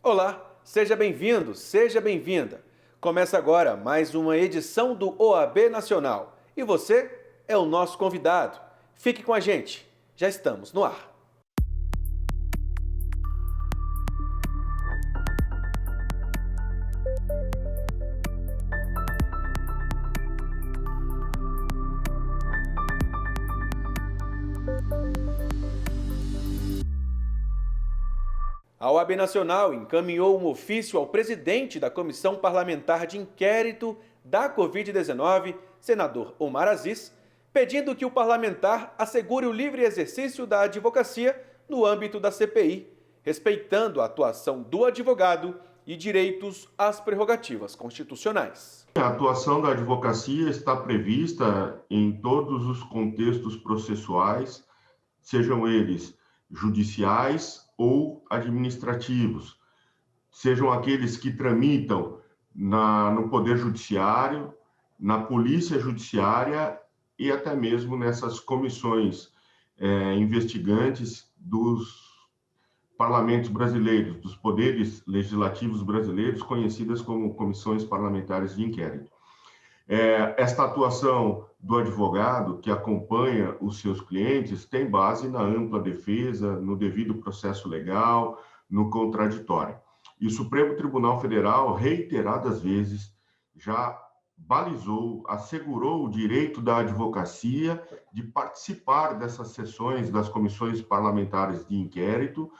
Olá, seja bem-vindo, seja bem-vinda. Começa agora mais uma edição do OAB Nacional e você é o nosso convidado. Fique com a gente, já estamos no ar. A OAB Nacional encaminhou um ofício ao presidente da Comissão Parlamentar de Inquérito da Covid-19, senador Omar Aziz, pedindo que o parlamentar assegure o livre exercício da advocacia no âmbito da CPI, respeitando a atuação do advogado e direitos às prerrogativas constitucionais. A atuação da advocacia está prevista em todos os contextos processuais, sejam eles judiciais ou administrativos, sejam aqueles que tramitam no Poder Judiciário, na Polícia Judiciária e até mesmo nessas comissões investigantes dos parlamentos brasileiros, dos poderes legislativos brasileiros, conhecidas como comissões parlamentares de inquérito. Esta atuação do advogado que acompanha os seus clientes tem base na ampla defesa, no devido processo legal, no contraditório. E o Supremo Tribunal Federal, reiteradas vezes, já balizou, assegurou o direito da advocacia de participar dessas sessões das comissões parlamentares de inquérito,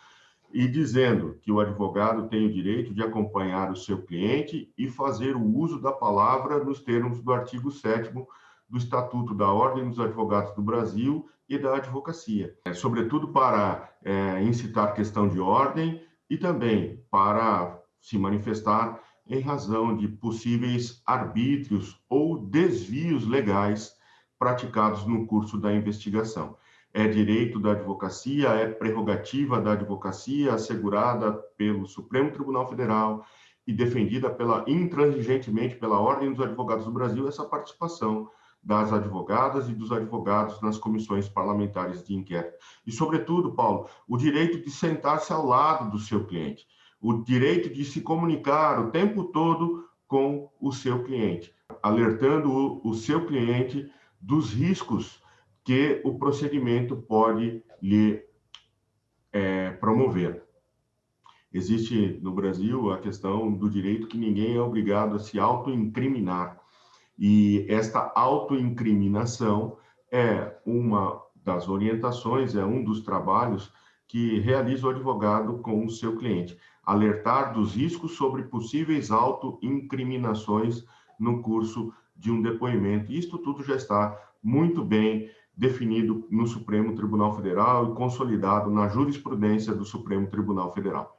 e dizendo que o advogado tem o direito de acompanhar o seu cliente e fazer o uso da palavra nos termos do artigo 7º do Estatuto da Ordem dos Advogados do Brasil e da Advocacia, sobretudo para incitar questão de ordem e também para se manifestar em razão de possíveis arbítrios ou desvios legais praticados no curso da investigação. É direito da advocacia, é prerrogativa da advocacia assegurada pelo Supremo Tribunal Federal e defendida intransigentemente pela Ordem dos Advogados do Brasil, essa participação das advogadas e dos advogados nas comissões parlamentares de inquérito. E, sobretudo, Paulo, o direito de sentar-se ao lado do seu cliente, o direito de se comunicar o tempo todo com o seu cliente, alertando o seu cliente dos riscos que o procedimento pode lhe promover. Existe no Brasil a questão do direito que ninguém é obrigado a se autoincriminar. E esta autoincriminação é uma das orientações, é um dos trabalhos que realiza o advogado com o seu cliente. Alertar dos riscos sobre possíveis autoincriminações no curso de um depoimento. Isto tudo já está muito bem definido no Supremo Tribunal Federal e consolidado na jurisprudência do Supremo Tribunal Federal.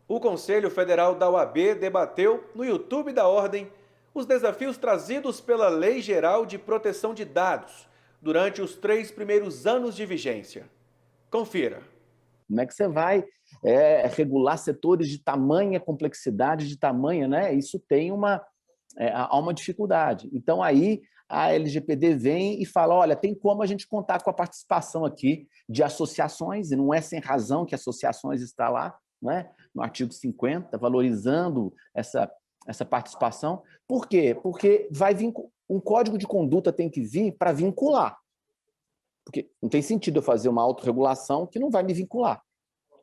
O Conselho Federal da OAB debateu no YouTube da Ordem os desafios trazidos pela Lei Geral de Proteção de Dados durante os 3 primeiros anos de vigência. Confira. Como é que você vai regular setores de tamanha complexidade, de tamanha, né? Isso tem há uma dificuldade. Então, aí, a LGPD vem e fala, olha, tem como a gente contar com a participação aqui de associações, e não é sem razão que associações está lá, né? No artigo 50, valorizando essa participação. Por quê? Porque um código de conduta tem que vir para vincular. Porque não tem sentido eu fazer uma autorregulação que não vai me vincular.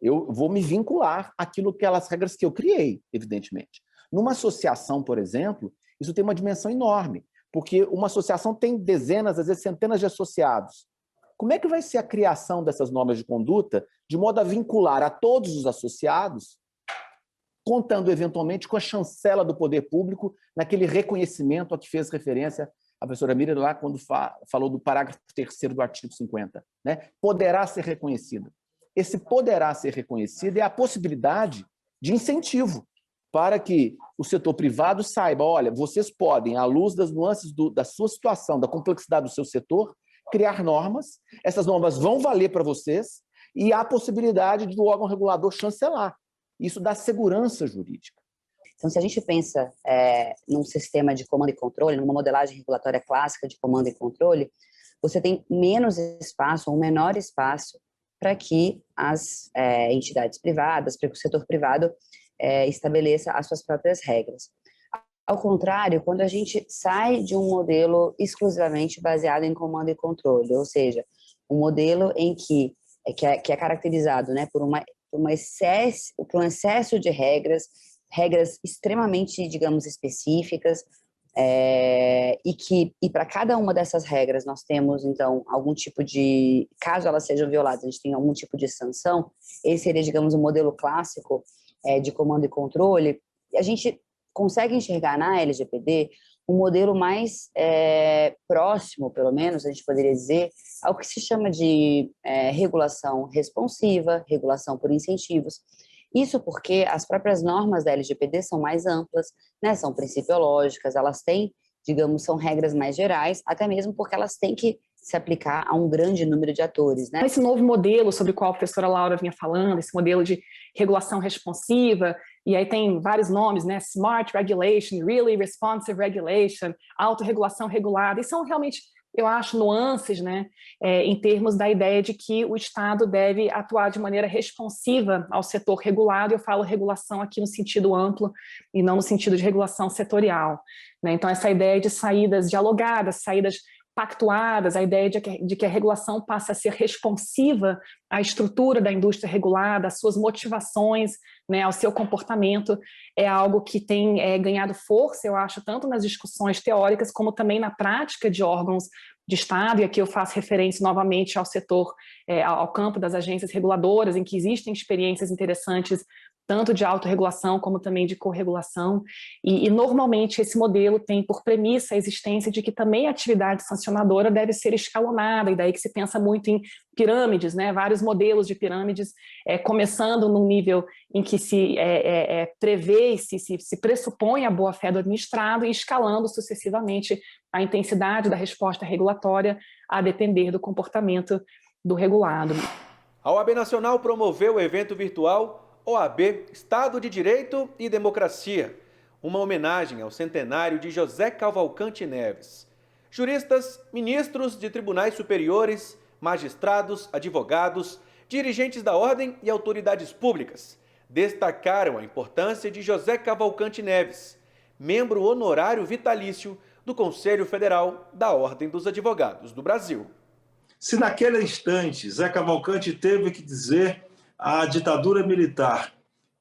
Eu vou me vincular àquelas regras que eu criei, evidentemente. Numa associação, por exemplo, isso tem uma dimensão enorme, porque uma associação tem dezenas, às vezes centenas de associados. Como é que vai ser a criação dessas normas de conduta de modo a vincular a todos os associados, contando eventualmente com a chancela do poder público naquele reconhecimento a que fez referência a professora Miriam lá quando falou do parágrafo 3º do artigo 50, né? Poderá ser reconhecido. Esse poderá ser reconhecido é a possibilidade de incentivo para que o setor privado saiba, olha, vocês podem, à luz das nuances da sua situação, da complexidade do seu setor, criar normas, essas normas vão valer para vocês e há a possibilidade do órgão regulador chancelar. Isso dá segurança jurídica. Então, se a gente pensa num sistema de comando e controle, numa modelagem regulatória clássica de comando e controle, você tem menos espaço, ou menor espaço, para que as entidades privadas, para que o setor privado estabeleça as suas próprias regras. Ao contrário, quando a gente sai de um modelo exclusivamente baseado em comando e controle, ou seja, um modelo em que é caracterizado, né, por um excesso de regras extremamente, digamos, específicas, e para cada uma dessas regras nós temos, então, algum tipo de, caso elas sejam violadas, a gente tem algum tipo de sanção. Esse seria, digamos, um modelo clássico de comando e controle. E a gente consegue enxergar na LGPD um modelo mais próximo, pelo menos, a gente poderia dizer, ao que se chama de regulação responsiva, regulação por incentivos. Isso porque as próprias normas da LGPD são mais amplas, né, são principiológicas, elas têm, digamos, são regras mais gerais, até mesmo porque elas têm que se aplicar a um grande número de atores, né? Esse novo modelo sobre o qual a professora Laura vinha falando, esse modelo de regulação responsiva, e aí tem vários nomes, né? Smart Regulation, Really Responsive Regulation, autorregulação regulada, e são realmente, eu acho, nuances, né, em termos da ideia de que o Estado deve atuar de maneira responsiva ao setor regulado. Eu falo regulação aqui no sentido amplo e não no sentido de regulação setorial, né? Então, essa ideia de saídas dialogadas, saídas pactuadas, a ideia de que a regulação passa a ser responsiva à estrutura da indústria regulada, às suas motivações, né, ao seu comportamento, é algo que tem ganhado força, eu acho, tanto nas discussões teóricas como também na prática de órgãos de Estado, e aqui eu faço referência novamente ao setor, ao campo das agências reguladoras, em que existem experiências interessantes tanto de autorregulação como também de corregulação, e normalmente esse modelo tem por premissa a existência de que também a atividade sancionadora deve ser escalonada, e daí que se pensa muito em pirâmides, né? Vários modelos de pirâmides, começando num nível em que se prevê e se pressupõe a boa-fé do administrado e escalando sucessivamente a intensidade da resposta regulatória a depender do comportamento do regulado. A OAB Nacional promoveu o evento virtual OAB Estado de Direito e Democracia, uma homenagem ao centenário de José Cavalcante Neves. Juristas, ministros de tribunais superiores, magistrados, advogados, dirigentes da ordem e autoridades públicas destacaram a importância de José Cavalcante Neves, membro honorário vitalício do Conselho Federal da Ordem dos Advogados do Brasil. Se naquele instante Zé Cavalcante teve que dizer à ditadura militar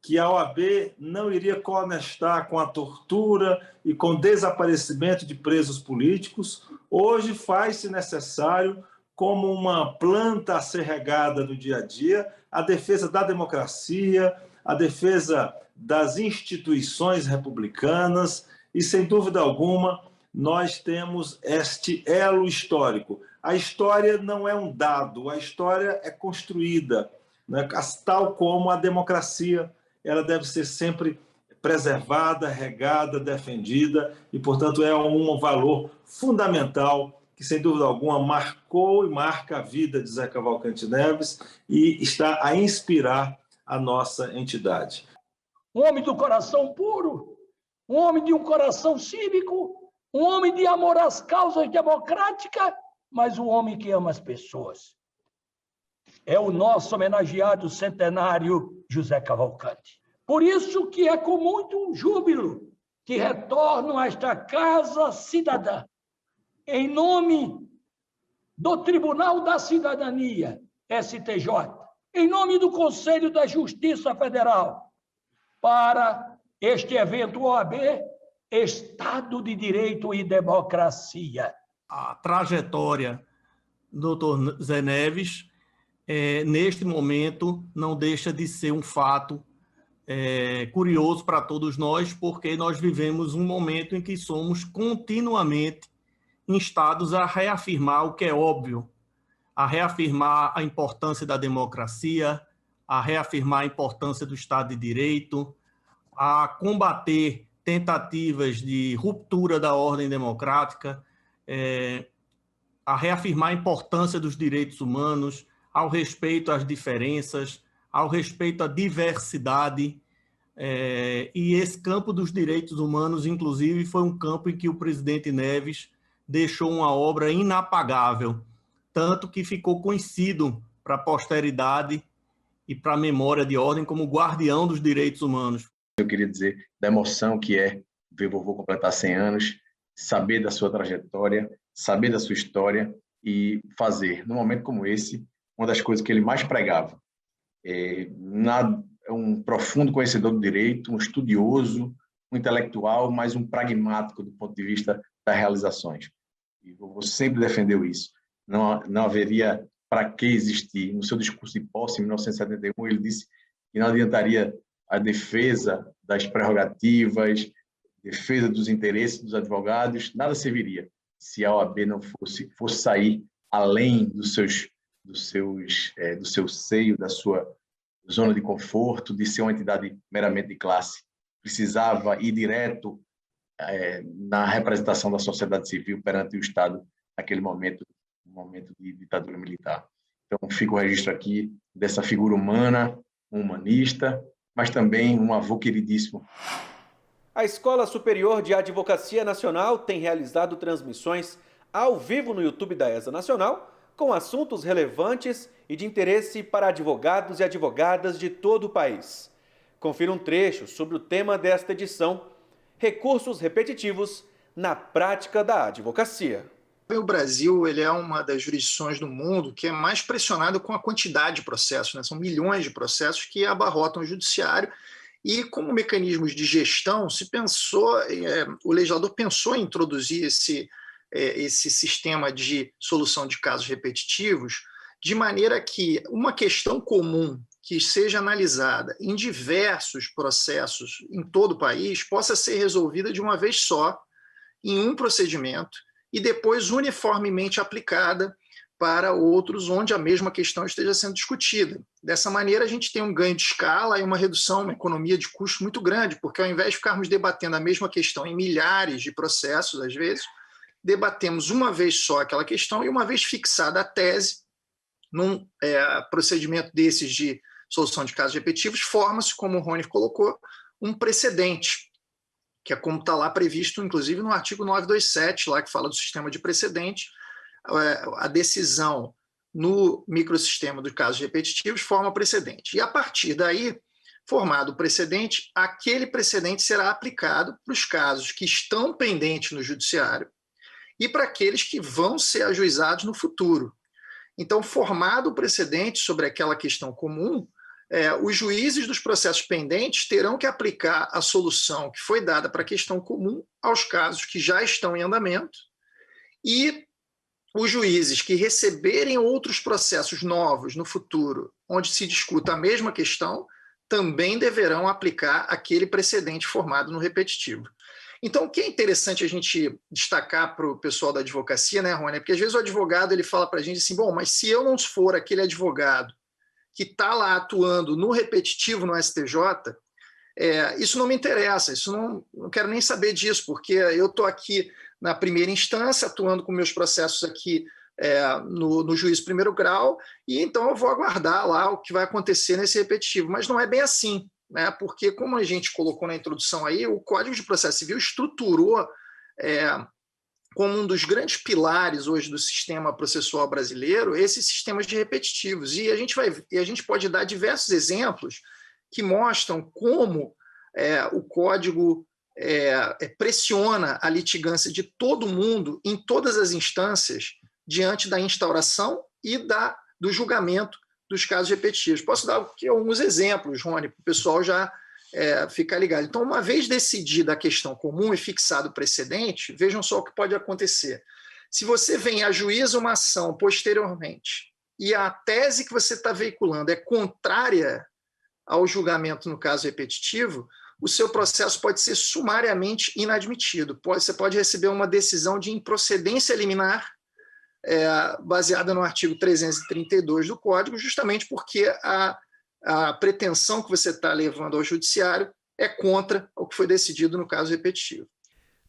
que a OAB não iria coanestar com a tortura e com o desaparecimento de presos políticos, hoje faz-se necessário, como uma planta a ser regada no dia a dia, a defesa da democracia, a defesa das instituições republicanas, e, sem dúvida alguma, nós temos este elo histórico. A história não é um dado, a história é construída, né? Tal como a democracia, ela deve ser sempre preservada, regada, defendida, e, portanto, é um valor fundamental que, sem dúvida alguma, marcou e marca a vida de Zé Cavalcante Neves e está a inspirar a nossa entidade. Um homem do coração puro, um homem de um coração cívico, um homem de amor às causas democráticas, mas um homem que ama as pessoas. É o nosso homenageado centenário José Cavalcante. Por isso que é com muito júbilo que retorno a esta Casa Cidadã, em nome do Tribunal da Cidadania, STJ, em nome do Conselho da Justiça Federal, para este evento OAB, Estado de Direito e Democracia. A trajetória do Dr. Zé Neves, neste momento, não deixa de ser um fato curioso para todos nós, porque nós vivemos um momento em que somos continuamente instados a reafirmar o que é óbvio, a reafirmar a importância da democracia, a reafirmar a importância do Estado de Direito, a combater tentativas de ruptura da ordem democrática, a reafirmar a importância dos direitos humanos, ao respeito às diferenças, ao respeito à diversidade. E esse campo dos direitos humanos, inclusive, foi um campo em que o presidente Neves deixou uma obra inapagável, tanto que ficou conhecido para a posteridade e para a memória de ordem como guardião dos direitos humanos. Eu queria dizer da emoção que é ver vovô completar 100 anos, saber da sua trajetória, saber da sua história e fazer, num momento como esse, uma das coisas que ele mais pregava. É um profundo conhecedor do direito, um estudioso, um intelectual, mas um pragmático do ponto de vista das realizações. E o vovô sempre defendeu isso. Não haveria para que existir. No seu discurso de posse, em 1971, ele disse que não adiantaria a defesa das prerrogativas, defesa dos interesses dos advogados, nada serviria se a OAB não fosse sair além do seu seio, da sua zona de conforto, de ser uma entidade meramente de classe. Precisava ir direto na representação da sociedade civil perante o Estado naquele momento, um momento de ditadura militar. Então, fica o registro aqui dessa figura humana, um humanista, mas também um avô queridíssimo. A Escola Superior de Advocacia Nacional tem realizado transmissões ao vivo no YouTube da ESA Nacional com assuntos relevantes e de interesse para advogados e advogadas de todo o país. Confira um trecho sobre o tema desta edição: recursos repetitivos na prática da advocacia. O Brasil ele é uma das jurisdições do mundo que é mais pressionado com a quantidade de processos, né? São milhões de processos que abarrotam o judiciário e, como mecanismos de gestão, o legislador pensou em introduzir esse sistema de solução de casos repetitivos de maneira que uma questão comum que seja analisada em diversos processos em todo o país possa ser resolvida de uma vez só, em um procedimento, e depois uniformemente aplicada para outros onde a mesma questão esteja sendo discutida. Dessa maneira, a gente tem um ganho de escala e uma redução, uma economia de custo muito grande, porque ao invés de ficarmos debatendo a mesma questão em milhares de processos, às vezes, debatemos uma vez só aquela questão e uma vez fixada a tese, num procedimento desses de solução de casos repetitivos, forma-se, como o Rony colocou, um precedente, que é como está lá previsto, inclusive, no artigo 927, lá que fala do sistema de precedente. A decisão no microsistema dos casos repetitivos forma precedente. E, a partir daí, formado o precedente, aquele precedente será aplicado para os casos que estão pendentes no judiciário e para aqueles que vão ser ajuizados no futuro. Então, formado o precedente sobre aquela questão comum, os juízes dos processos pendentes terão que aplicar a solução que foi dada para a questão comum aos casos que já estão em andamento, e os juízes que receberem outros processos novos no futuro, onde se discuta a mesma questão, também deverão aplicar aquele precedente formado no repetitivo. Então, o que é interessante a gente destacar para o pessoal da advocacia, né, Rony? Porque às vezes o advogado ele fala para a gente assim, bom, mas se eu não for aquele advogado que está lá atuando no repetitivo no STJ, isso não me interessa, não quero nem saber disso, porque eu estou aqui na primeira instância, atuando com meus processos aqui no juízo primeiro grau, e então eu vou aguardar lá o que vai acontecer nesse repetitivo. Mas não é bem assim, né? Porque, como a gente colocou na introdução aí, o Código de Processo Civil estruturou como um dos grandes pilares hoje do sistema processual brasileiro esses sistemas de repetitivos. E a gente pode dar diversos exemplos que mostram como o Código pressiona a litigância de todo mundo em todas as instâncias diante da instauração e do julgamento dos casos repetitivos. Posso dar aqui alguns exemplos, Rony, para o pessoal já ficar ligado. Então, uma vez decidida a questão comum e fixado o precedente, vejam só o que pode acontecer. Se você vem e ajuiza uma ação posteriormente e a tese que você está veiculando é contrária ao julgamento no caso repetitivo, o seu processo pode ser sumariamente inadmitido. Você pode receber uma decisão de improcedência liminar baseada no artigo 332 do Código, justamente porque a pretensão que você está levando ao judiciário é contra o que foi decidido no caso repetitivo.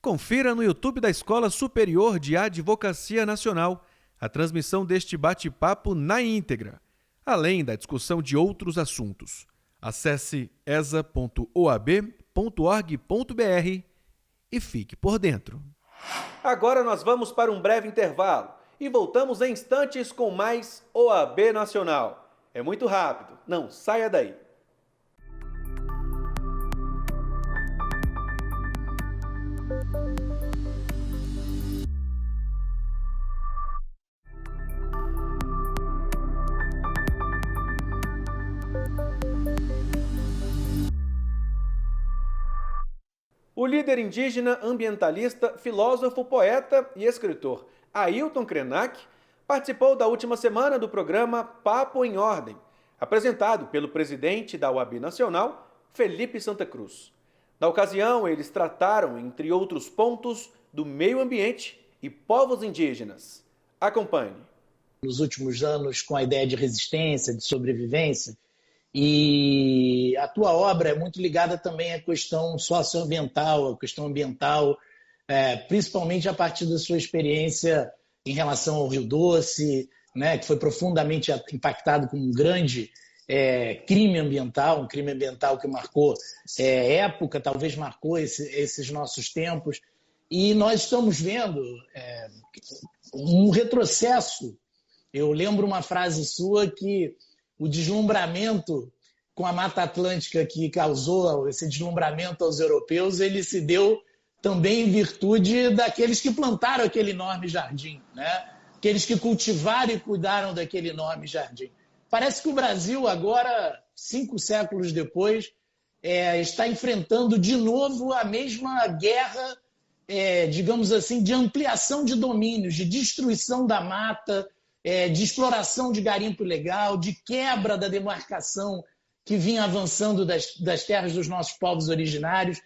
Confira no YouTube da Escola Superior de Advocacia Nacional a transmissão deste bate-papo na íntegra, além da discussão de outros assuntos. Acesse esa.oab.org.br e fique por dentro. Agora nós vamos para um breve intervalo e voltamos em instantes com mais OAB Nacional. É muito rápido, não saia daí. O líder indígena, ambientalista, filósofo, poeta e escritor Ailton Krenak participou da última semana do programa Papo em Ordem, apresentado pelo presidente da OAB Nacional, Felipe Santa Cruz. Na ocasião, eles trataram, entre outros pontos, do meio ambiente e povos indígenas. Acompanhe. Nos últimos anos, com a ideia de resistência, de sobrevivência, e a tua obra é muito ligada também à questão socioambiental, à questão ambiental, principalmente a partir da sua experiência em relação ao Rio Doce, né, que foi profundamente impactado com um grande crime ambiental, um crime ambiental que marcou época, talvez marcou esses nossos tempos. E nós estamos vendo um retrocesso. Eu lembro uma frase sua que o deslumbramento com a Mata Atlântica que causou esse deslumbramento aos europeus, ele se deu também em virtude daqueles que plantaram aquele enorme jardim, né? Aqueles que cultivaram e cuidaram daquele enorme jardim. Parece que o Brasil agora, 5 séculos depois, está enfrentando de novo a mesma guerra, digamos assim, de ampliação de domínios, de destruição da mata, de exploração de garimpo ilegal, de quebra da demarcação que vinha avançando das terras dos nossos povos originários.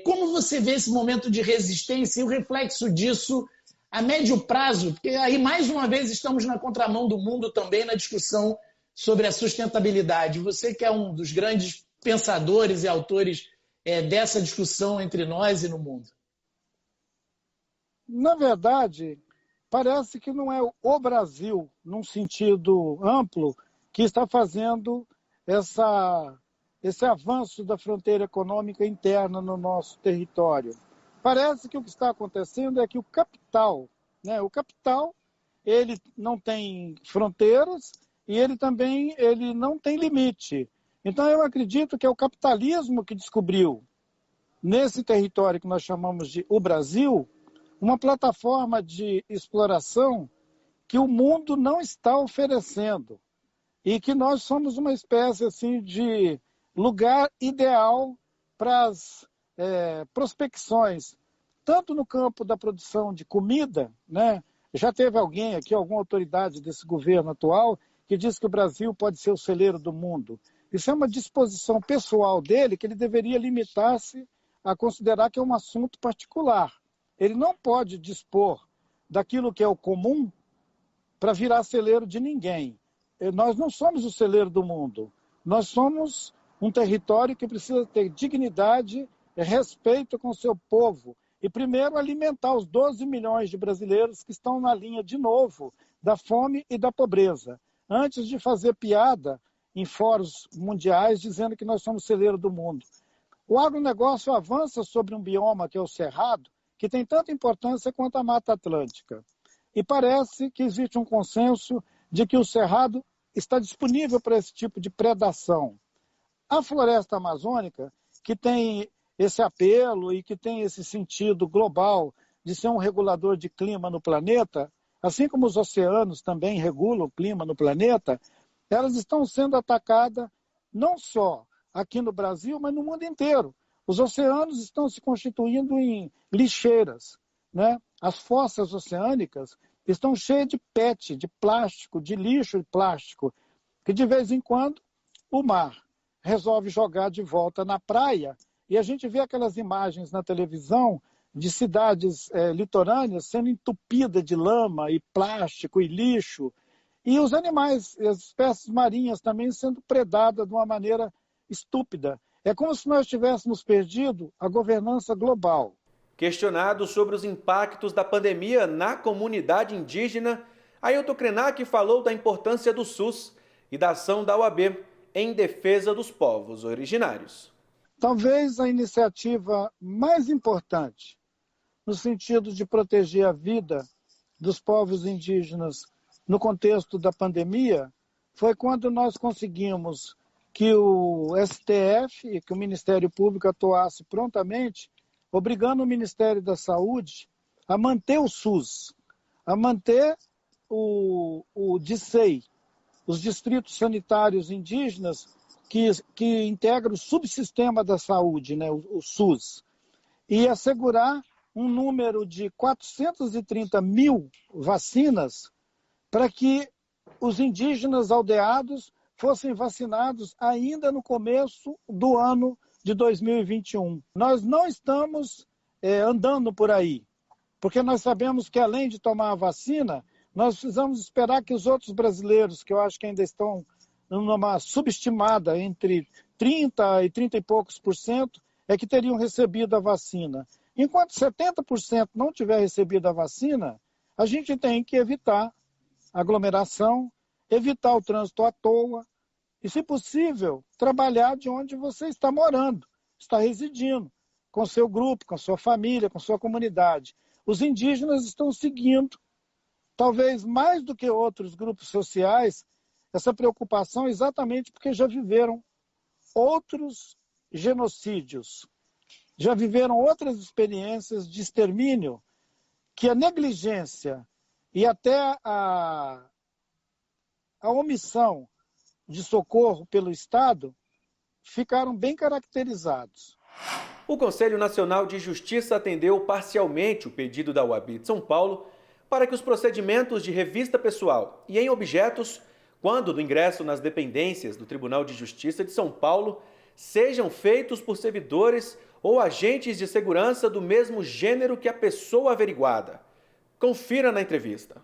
Como você vê esse momento de resistência e o reflexo disso a médio prazo? Porque aí, mais uma vez, estamos na contramão do mundo também na discussão sobre a sustentabilidade. Você que é um dos grandes pensadores e autores dessa discussão entre nós e no mundo. Na verdade, parece que não é o Brasil, num sentido amplo, que está fazendo esse avanço da fronteira econômica interna no nosso território. Parece que o que está acontecendo é que o capital, ele não tem fronteiras e ele não tem limite. Então, eu acredito que é o capitalismo que descobriu, nesse território que nós chamamos de o Brasil, uma plataforma de exploração que o mundo não está oferecendo e que nós somos uma espécie assim, de lugar ideal para as prospecções, tanto no campo da produção de comida, né? Já teve alguém aqui, alguma autoridade desse governo atual, que diz que o Brasil pode ser o celeiro do mundo. Isso é uma disposição pessoal dele que ele deveria limitar-se a considerar que é um assunto particular. Ele não pode dispor daquilo que é o comum para virar celeiro de ninguém. Nós não somos o celeiro do mundo. Nós somos um território que precisa ter dignidade e respeito com o seu povo. E, primeiro, alimentar os 12 milhões de brasileiros que estão na linha, de novo, da fome e da pobreza, antes de fazer piada em fóruns mundiais dizendo que nós somos celeiro do mundo. O agronegócio avança sobre um bioma que é o Cerrado, que tem tanta importância quanto a Mata Atlântica. E parece que existe um consenso de que o Cerrado está disponível para esse tipo de predação. A floresta amazônica, que tem esse apelo e que tem esse sentido global de ser um regulador de clima no planeta, assim como os oceanos também regulam o clima no planeta, elas estão sendo atacadas não só aqui no Brasil, mas no mundo inteiro. Os oceanos estão se constituindo em lixeiras, né? As fossas oceânicas estão cheias de PET, de plástico, de lixo de plástico, que de vez em quando o mar resolve jogar de volta na praia e a gente vê aquelas imagens na televisão de cidades litorâneas sendo entupidas de lama e plástico e lixo, e os animais, as espécies marinhas também sendo predadas de uma maneira estúpida. É como se nós tivéssemos perdido a governança global. Questionado sobre os impactos da pandemia na comunidade indígena, Ailton Krenak falou da importância do SUS e da ação da OAB em defesa dos povos originários. Talvez a iniciativa mais importante, no sentido de proteger a vida dos povos indígenas no contexto da pandemia foi quando nós conseguimos que o STF e que o Ministério Público atuasse prontamente, obrigando o Ministério da Saúde a manter o SUS, a manter o DICEI, os distritos sanitários indígenas que integram o subsistema da saúde, né, o SUS, e assegurar um número de 430 mil vacinas para que os indígenas aldeados fossem vacinados ainda no começo do ano de 2021. Nós não estamos andando por aí, porque nós sabemos que além de tomar a vacina, nós precisamos esperar que os outros brasileiros, que eu acho que ainda estão numa subestimada entre 30 e 30 e poucos por cento, é que teriam recebido a vacina. Enquanto 70% não tiver recebido a vacina, a gente tem que evitar aglomeração, evitar o trânsito à toa e, se possível, trabalhar de onde você está morando, está residindo, com seu grupo, com sua família, com sua comunidade. Os indígenas estão seguindo, talvez mais do que outros grupos sociais, essa preocupação exatamente porque já viveram outros genocídios, já viveram outras experiências de extermínio que a negligência e até a omissão de socorro pelo Estado ficaram bem caracterizados. O Conselho Nacional de Justiça atendeu parcialmente o pedido da UAB de São Paulo para que os procedimentos de revista pessoal e em objetos, quando do ingresso nas dependências do Tribunal de Justiça de São Paulo, sejam feitos por servidores ou agentes de segurança do mesmo gênero que a pessoa averiguada. Confira na entrevista.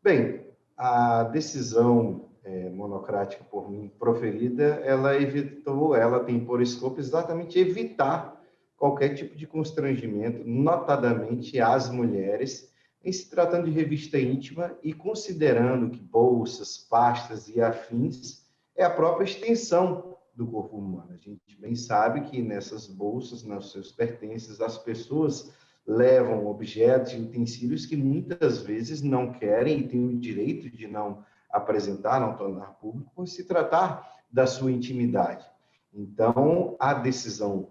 Bem, a decisão monocrática por mim proferida, ela tem por escopo exatamente evitar qualquer tipo de constrangimento, notadamente às mulheres, em se tratando de revista íntima e considerando que bolsas, pastas e afins é a própria extensão do corpo humano. A gente bem sabe que nessas bolsas, nos seus pertences, as pessoas levam objetos e utensílios que muitas vezes não querem e têm o direito de não apresentar, não tornar público, por se tratar da sua intimidade. Então, a decisão,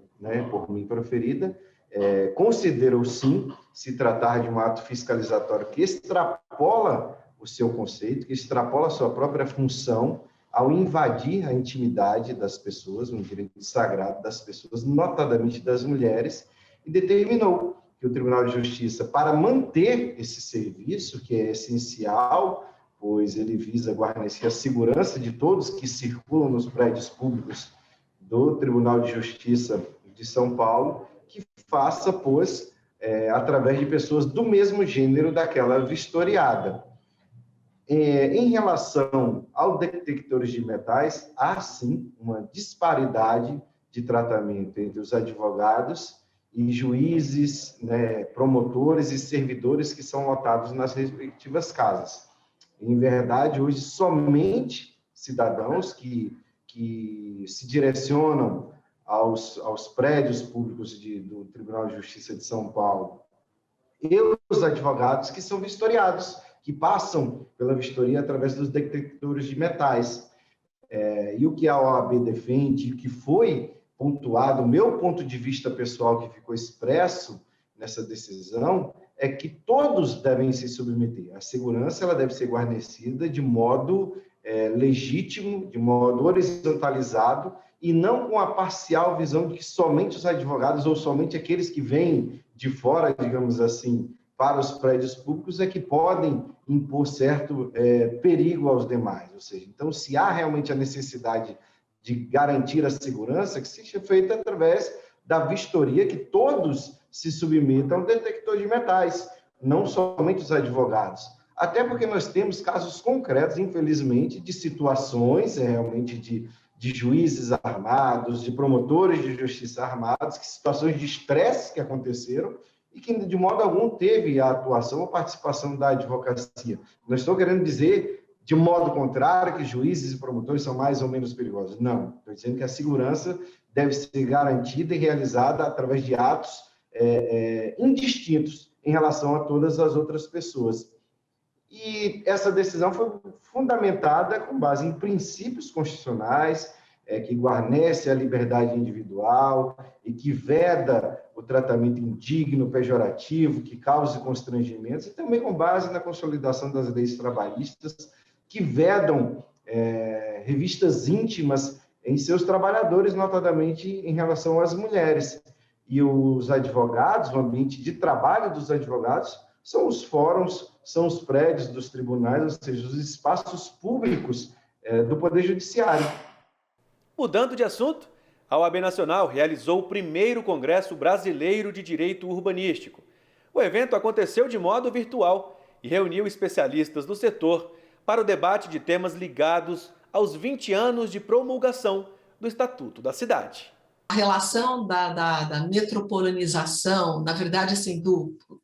por mim proferida, considerou sim se tratar de um ato fiscalizatório que extrapola o seu conceito, que extrapola a sua própria função ao invadir a intimidade das pessoas, um direito sagrado das pessoas, notadamente das mulheres, e determinou que o Tribunal de Justiça, para manter esse serviço, que é essencial, pois ele visa guarnecer a segurança de todos que circulam nos prédios públicos do Tribunal de Justiça de São Paulo, que faça, pois, através de pessoas do mesmo gênero daquela vistoriada. Em relação aos detectores de metais, há sim uma disparidade de tratamento entre os advogados e juízes, promotores e servidores que são lotados nas respectivas casas. Em verdade, hoje, somente cidadãos que se direcionam aos prédios públicos do Tribunal de Justiça de São Paulo e os advogados que são vistoriados, que passam pela vistoria através dos detectores de metais. E o que a OAB defende, que foi pontuado, o meu ponto de vista pessoal que ficou expresso nessa decisão, é que todos devem se submeter. A segurança ela deve ser guarnecida de modo legítimo, de modo horizontalizado, e não com a parcial visão de que somente os advogados ou somente aqueles que vêm de fora, digamos assim, para os prédios públicos é que podem impor certo perigo aos demais. Ou seja, então, se há realmente a necessidade de garantir a segurança, que seja feita através da vistoria, que todos se submetam ao detector de metais, não somente os advogados. Até porque nós temos casos concretos, infelizmente, de situações realmente de juízes armados, de promotores de justiça armados, que situações de estresse que aconteceram e que, de modo algum, teve a atuação ou participação da advocacia. Não estou querendo dizer, de modo contrário, que juízes e promotores são mais ou menos perigosos. Não. Estou dizendo que a segurança deve ser garantida e realizada através de atos indistintos em relação a todas as outras pessoas. E essa decisão foi fundamentada com base em princípios constitucionais, que guarnece a liberdade individual e que veda o tratamento indigno, pejorativo, que cause constrangimentos, e também com base na consolidação das leis trabalhistas, que vedam revistas íntimas em seus trabalhadores, notadamente em relação às mulheres. E os advogados, o ambiente de trabalho dos advogados, são os fóruns, são os prédios dos tribunais, ou seja, os espaços públicos do Poder Judiciário. Mudando de assunto, a OAB Nacional realizou o primeiro Congresso Brasileiro de Direito Urbanístico. O evento aconteceu de modo virtual e reuniu especialistas do setor para o debate de temas ligados aos 20 anos de promulgação do Estatuto da Cidade. A relação da metropolização, na verdade, assim,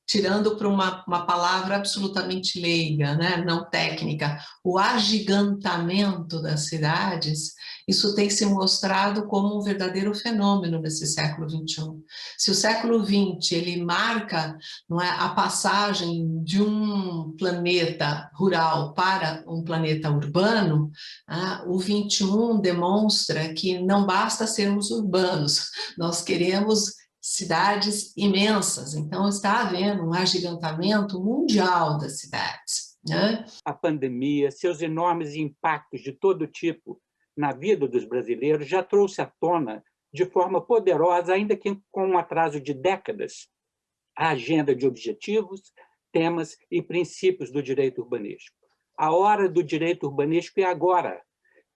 tirando para uma palavra absolutamente leiga, né, não técnica, o agigantamento das cidades, isso tem se mostrado como um verdadeiro fenômeno nesse século XXI. Se o século XX ele marca, não é, a passagem de um planeta rural para um planeta urbano, o XXI demonstra que não basta sermos urbanos, nós queremos cidades imensas, então está havendo um agigantamento mundial das cidades, né? A pandemia, seus enormes impactos de todo tipo na vida dos brasileiros já trouxe à tona de forma poderosa, ainda que com um atraso de décadas, a agenda de objetivos, temas e princípios do direito urbanístico. A hora do direito urbanístico é agora,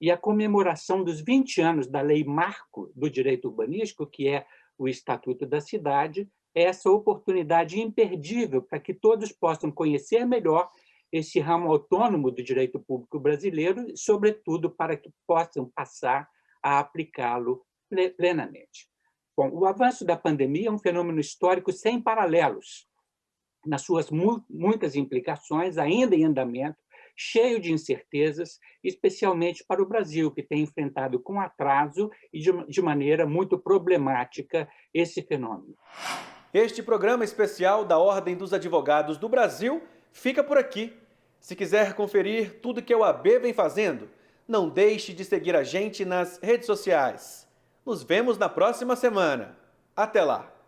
e a comemoração dos 20 anos da Lei Marco do Direito Urbanístico, que é o Estatuto da Cidade, é essa oportunidade imperdível para que todos possam conhecer melhor esse ramo autônomo do direito público brasileiro e, sobretudo, para que possam passar a aplicá-lo plenamente. Bom, o avanço da pandemia é um fenômeno histórico sem paralelos, nas suas muitas implicações, ainda em andamento, cheio de incertezas, especialmente para o Brasil, que tem enfrentado com atraso e de maneira muito problemática esse fenômeno. Este programa especial da Ordem dos Advogados do Brasil fica por aqui. Se quiser conferir tudo que a OAB vem fazendo, não deixe de seguir a gente nas redes sociais. Nos vemos na próxima semana. Até lá!